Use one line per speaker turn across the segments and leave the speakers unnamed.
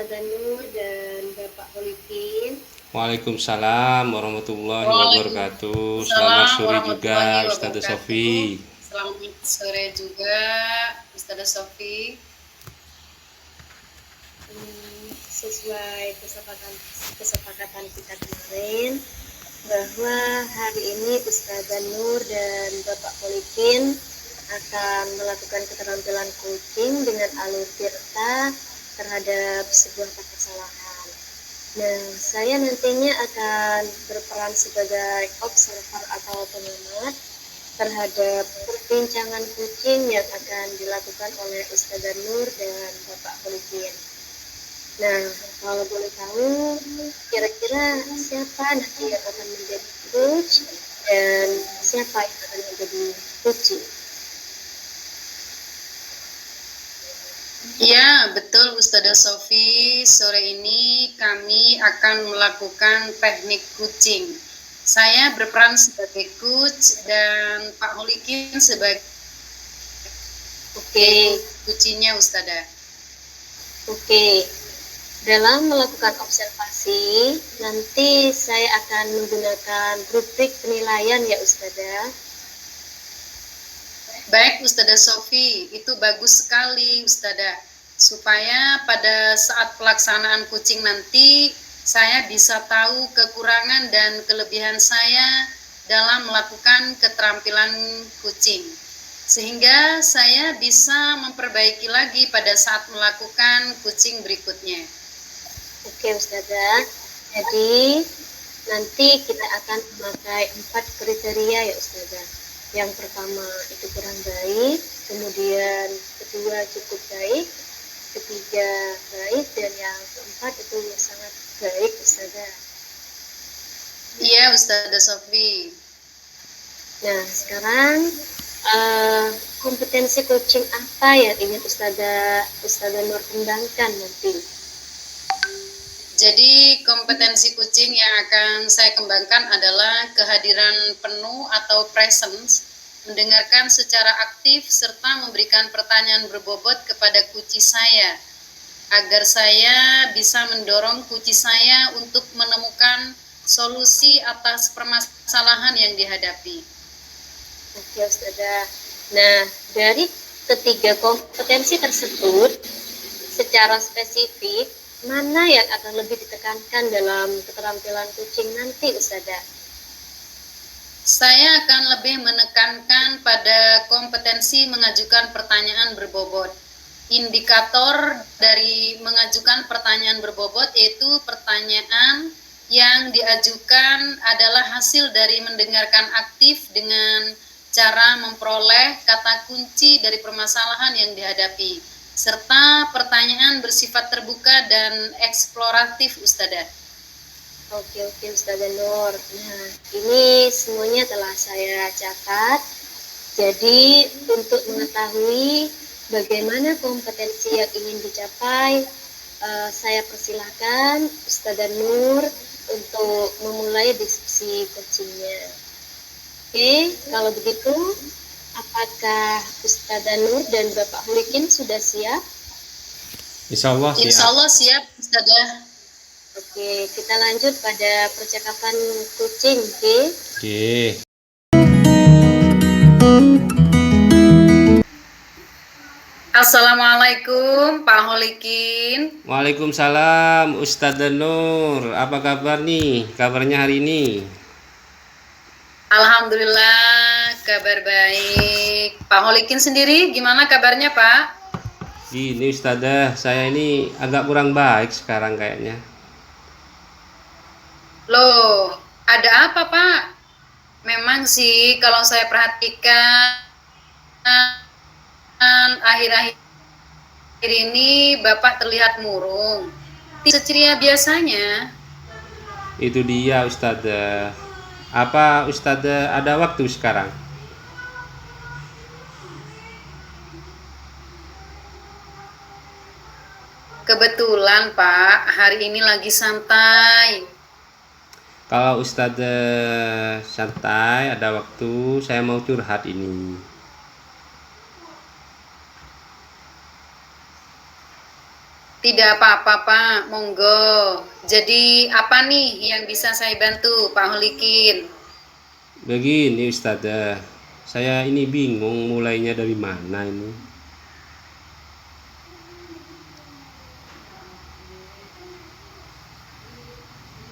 Ustazah Nur dan Bapak Polikin.
Waalaikumsalam warahmatullahi wabarakatuh. Selamat
Waalaikumsalam
sore juga
warahmatullahi
Ustazah
wabarakatuh.
Sofi.
Selamat sore juga Ustazah Sofi.
Sesuai kesepakatan kita kemarin bahwa hari ini Ustazah Nur dan Bapak Polikin akan melakukan keterampilan coaching dengan alur tirta terhadap sebuah kesalahan. Nah, saya nantinya akan berperan sebagai observer atau pengamat terhadap perbincangan coaching yang akan dilakukan oleh Ustazah Nur dan Bapak Polikin. Nah, kalau boleh tahu, kira-kira siapa nanti yang akan menjadi coach dan siapa yang akan menjadi coaching?
Ya, betul Ustazah Sofi. Sore ini kami akan melakukan teknik coaching. Saya berperan sebagai coach dan Pak Holikin sebagai coachingnya Ustazah.
Oke. Dalam melakukan observasi, nanti saya akan menggunakan rubrik penilaian ya Ustazah.
Baik Ustazah Sofi, itu bagus sekali Ustazah. Supaya pada saat pelaksanaan coaching nanti, saya bisa tahu kekurangan dan kelebihan saya dalam melakukan keterampilan coaching. Sehingga saya bisa memperbaiki lagi pada saat melakukan coaching berikutnya.
Oke Ustazah, jadi nanti kita akan memakai 4 kriteria ya Ustazah. Yang pertama itu kurang baik, kemudian kedua cukup baik, ketiga baik, dan yang keempat itu sangat baik Ustazah.
Iya Ustazah Sofi.
Nah sekarang kompetensi coaching apa yang ingin Ustazah Nur kembangkan nanti?
Jadi kompetensi coaching yang akan saya kembangkan adalah kehadiran penuh atau presence, mendengarkan secara aktif serta memberikan pertanyaan berbobot kepada coach saya, agar saya bisa mendorong coach saya untuk menemukan solusi atas permasalahan yang dihadapi.
Oke Ustazah. Nah, dari ketiga kompetensi tersebut, secara spesifik, mana yang akan lebih ditekankan dalam keterampilan coaching nanti Ustazah?
Saya akan lebih menekankan pada kompetensi mengajukan pertanyaan berbobot. Indikator dari mengajukan pertanyaan berbobot yaitu pertanyaan yang diajukan adalah hasil dari mendengarkan aktif dengan cara memperoleh kata kunci dari permasalahan yang dihadapi, serta pertanyaan bersifat terbuka dan eksploratif Ustazah.
Oke Ustazah Nur. Nah, ini semuanya telah saya catat. Jadi untuk mengetahui bagaimana kompetensi yang ingin dicapai, saya persilahkan Ustazah Nur untuk memulai diskusi coachingnya. Oke, kalau begitu, apakah Ustazah Nur dan Bapak Hulikin sudah siap?
Insya Allah siap.
Insya Allah siap Ustazah.
Oke, kita lanjut pada percakapan coaching, oke?
Oke.
Assalamualaikum Pak Holikin.
Waalaikumsalam Ustazah Nur. Apa kabar nih? Kabarnya hari ini?
Alhamdulillah kabar baik. Pak Holikin sendiri gimana kabarnya Pak?
Ini Ustazah, saya ini agak kurang baik sekarang kayaknya.
Loh, ada apa Pak? Memang sih kalau saya perhatikan akhir-akhir ini Bapak terlihat murung. Tidak seceria biasanya.
Itu dia Ustazah. Apa Ustazah ada waktu sekarang?
Kebetulan Pak, hari ini lagi santai.
Kalau Ustazah santai ada waktu, saya mau curhat ini. .
Tidak apa-apa Pak, monggo. Jadi apa nih yang bisa saya bantu Pak Holikin?
Begini Ustazah, saya ini bingung mulainya dari mana ini.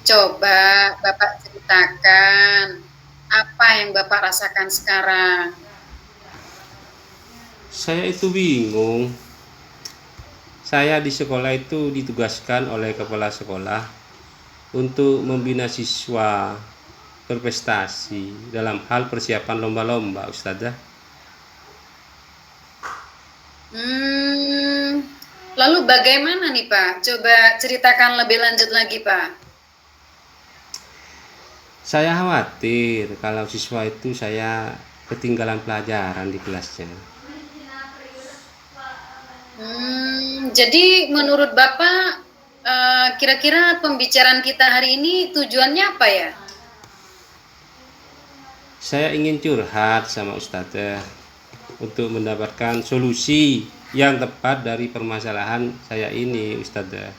Coba Bapak ceritakan apa yang Bapak rasakan sekarang.
Saya itu bingung. Saya di sekolah itu ditugaskan oleh kepala sekolah untuk membina siswa berprestasi dalam hal persiapan lomba-lomba, Ustazah.
Lalu bagaimana nih Pak? Coba ceritakan lebih lanjut lagi Pak.
Saya khawatir kalau siswa itu saya ketinggalan pelajaran di kelasnya.
Jadi menurut Bapak, kira-kira pembicaraan kita hari ini tujuannya apa ya?
Saya ingin curhat sama Ustazah untuk mendapatkan solusi yang tepat dari permasalahan saya ini, Ustazah.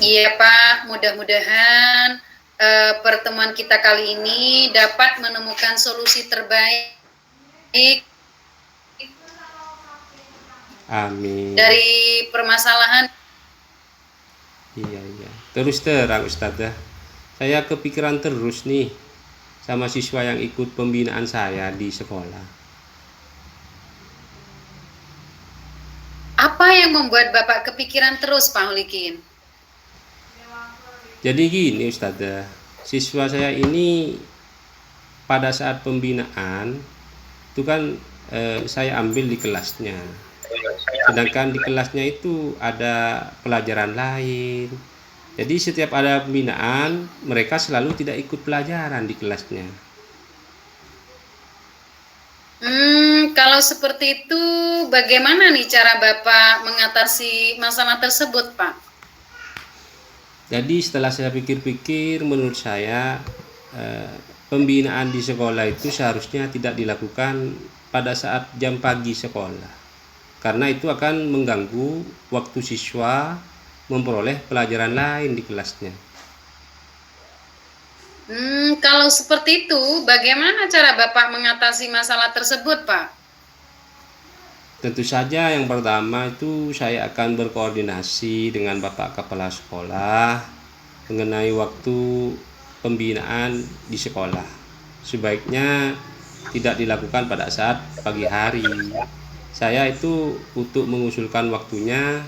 Iya Pak, mudah-mudahan pertemuan kita kali ini dapat menemukan solusi terbaik
Amin.
dari permasalahan.
Iya. Terus terang Ustazah, saya kepikiran terus nih sama siswa yang ikut pembinaan saya di sekolah.
Apa yang membuat Bapak kepikiran terus Pak Holikin?
Jadi gini Ustazah, siswa saya ini pada saat pembinaan itu kan saya ambil di kelasnya. Sedangkan di kelasnya itu ada pelajaran lain. Jadi setiap ada pembinaan, mereka selalu tidak ikut pelajaran di kelasnya.
Kalau seperti itu, bagaimana nih cara Bapak mengatasi masalah tersebut, Pak?
Jadi setelah saya pikir-pikir, menurut saya pembinaan di sekolah itu seharusnya tidak dilakukan pada saat jam pagi sekolah. Karena itu akan mengganggu waktu siswa memperoleh pelajaran lain di kelasnya.
Kalau seperti itu, bagaimana cara Bapak mengatasi masalah tersebut, Pak?
Tentu saja yang pertama itu saya akan berkoordinasi dengan Bapak Kepala Sekolah mengenai waktu pembinaan di sekolah. Sebaiknya tidak dilakukan pada saat pagi hari. Saya itu untuk mengusulkan waktunya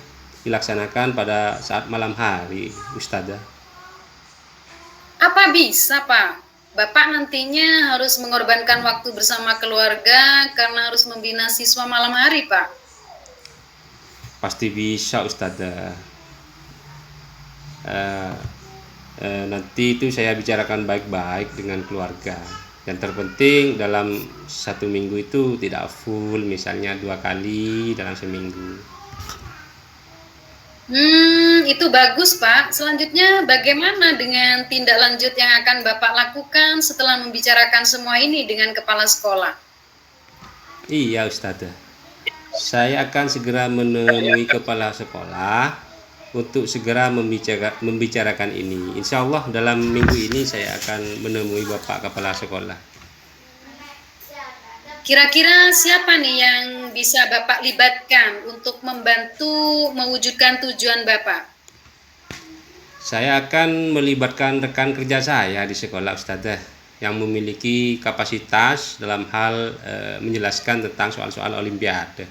dilaksanakan pada saat malam hari, Ustazah.
Apa bisa, Pak? Bapak nantinya harus mengorbankan waktu bersama keluarga karena harus membina siswa malam hari, Pak.
Pasti bisa, Ustazah. Nanti itu saya bicarakan baik-baik dengan keluarga. Yang terpenting dalam 1 minggu itu tidak full, misalnya 2 kali dalam seminggu.
Itu bagus Pak. Selanjutnya bagaimana dengan tindak lanjut yang akan Bapak lakukan setelah membicarakan semua ini dengan kepala sekolah?
Iya Ustazah, saya akan segera menemui kepala sekolah untuk segera membicarakan ini. Insya Allah dalam minggu ini saya akan menemui Bapak Kepala Sekolah.
Kira-kira siapa nih yang bisa Bapak libatkan untuk membantu mewujudkan tujuan Bapak?
Saya akan melibatkan rekan kerja saya di sekolah Ustazah yang memiliki kapasitas dalam hal menjelaskan tentang soal-soal olimpiade.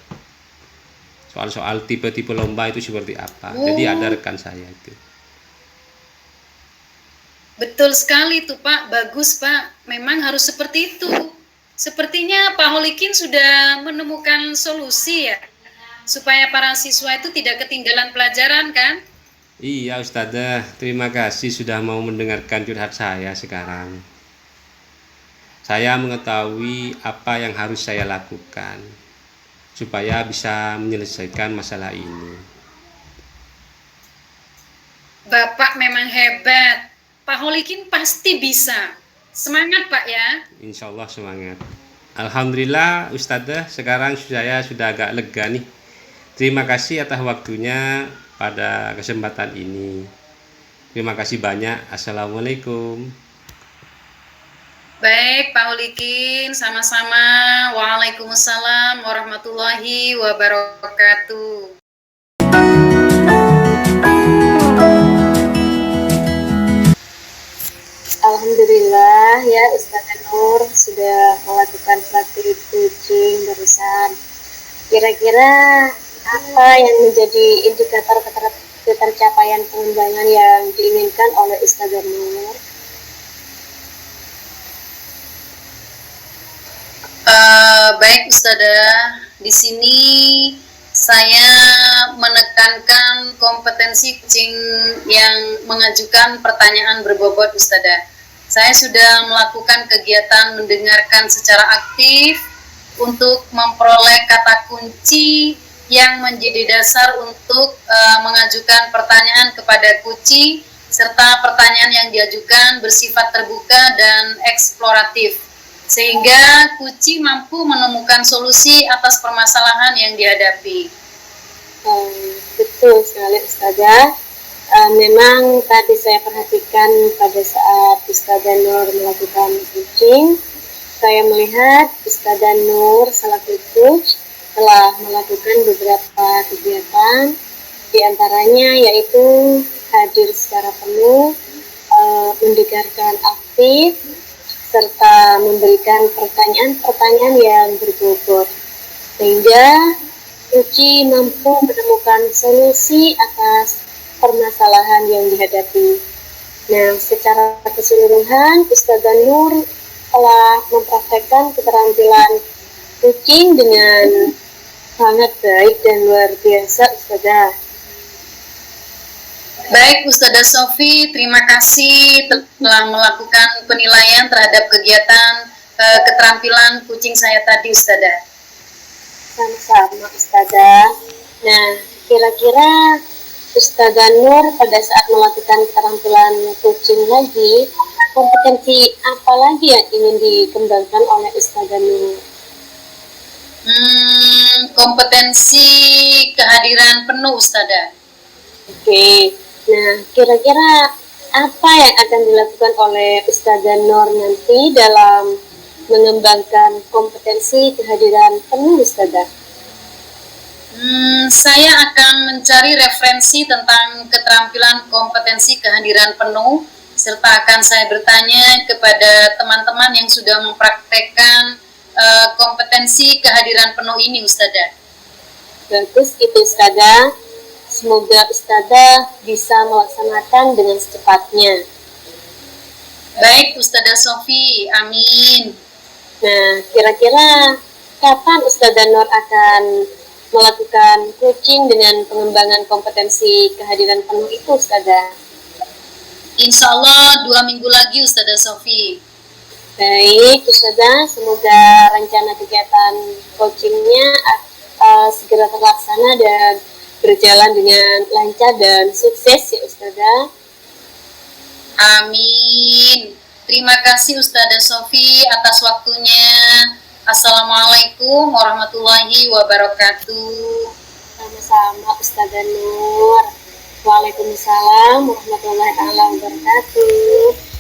Soal-soal tipe-tipe lomba itu seperti apa. Jadi ada rekan saya itu.
Betul sekali tuh Pak, bagus Pak. Memang harus seperti itu. Sepertinya Pak Holikin sudah menemukan solusi ya, supaya para siswa itu tidak ketinggalan pelajaran kan?
Iya Ustazah, terima kasih sudah mau mendengarkan curhat saya sekarang. Saya mengetahui apa yang harus saya lakukan supaya bisa menyelesaikan masalah ini.
Bapak memang hebat. Pak Holikin pasti bisa. Semangat Pak ya.
Insya Allah semangat. Alhamdulillah Ustazah, sekarang saya sudah agak lega nih. Terima kasih atas waktunya pada kesempatan ini. Terima kasih banyak. Assalamualaikum.
Baik, Pak Ulikin, sama-sama. Waalaikumsalam warahmatullahi wabarakatuh.
Alhamdulillah ya Ustazah Nur sudah melakukan praktik kucing barusan. Kira-kira apa yang menjadi indikator ketercapaian pengembangan yang diinginkan oleh Ustazah Nur?
Baik Ustazah, di sini saya menekankan kompetensi kucing yang mengajukan pertanyaan berbobot Ustazah. Saya sudah melakukan kegiatan mendengarkan secara aktif untuk memperoleh kata kunci yang menjadi dasar untuk mengajukan pertanyaan kepada kucing, serta pertanyaan yang diajukan bersifat terbuka dan eksploratif, sehingga kucing mampu menemukan solusi atas permasalahan yang dihadapi.
Betul sekali Ustazah. Memang tadi saya perhatikan pada saat Ustazah Nur melakukan coaching, saya melihat Ustazah Nur selaku coach telah melakukan beberapa kegiatan, diantaranya yaitu hadir secara penuh, mendengarkan aktif, serta memberikan pertanyaan-pertanyaan yang berbobot, sehingga Uci mampu menemukan solusi atas permasalahan yang dihadapi. Nah, secara keseluruhan, Ustazah Nur telah mempraktekkan keterampilan kucing dengan sangat baik dan luar biasa, Ustazah.
Baik Ustazah Sofi, terima kasih telah melakukan penilaian terhadap kegiatan keterampilan kucing saya tadi, Ustazah.
Sama-sama Ustazah. Nah, kira-kira Ustazah Nur pada saat melakukan keterampilan kucing lagi, kompetensi apa lagi yang ingin dikembangkan oleh Ustazah Nur?
Kompetensi kehadiran penuh, Ustazah.
Oke, nah kira-kira apa yang akan dilakukan oleh Ustazah Nur nanti dalam mengembangkan kompetensi kehadiran penuh, Ustazah?
Saya akan mencari referensi tentang keterampilan kompetensi kehadiran penuh, serta akan saya bertanya kepada teman-teman yang sudah mempraktekkan kompetensi kehadiran penuh ini, Ustazah.
Bagus itu, Ustazah. Semoga Ustazah bisa melaksanakan dengan secepatnya.
Baik Ustazah Sofi, amin.
Nah, kira-kira kapan Ustazah Nur akan melakukan coaching dengan pengembangan kompetensi kehadiran penuh itu, Ustazah?
Insya Allah 2 minggu lagi, Ustazah Sofi.
Baik, Ustazah, semoga rencana kegiatan coachingnya segera terlaksana dan berjalan dengan lancar dan sukses ya, Ustazah.
Amin. Terima kasih Ustazah Sofi atas waktunya. Assalamualaikum warahmatullahi wabarakatuh.
Sama-sama Ustazah Nur. Waalaikumsalam warahmatullahi wabarakatuh.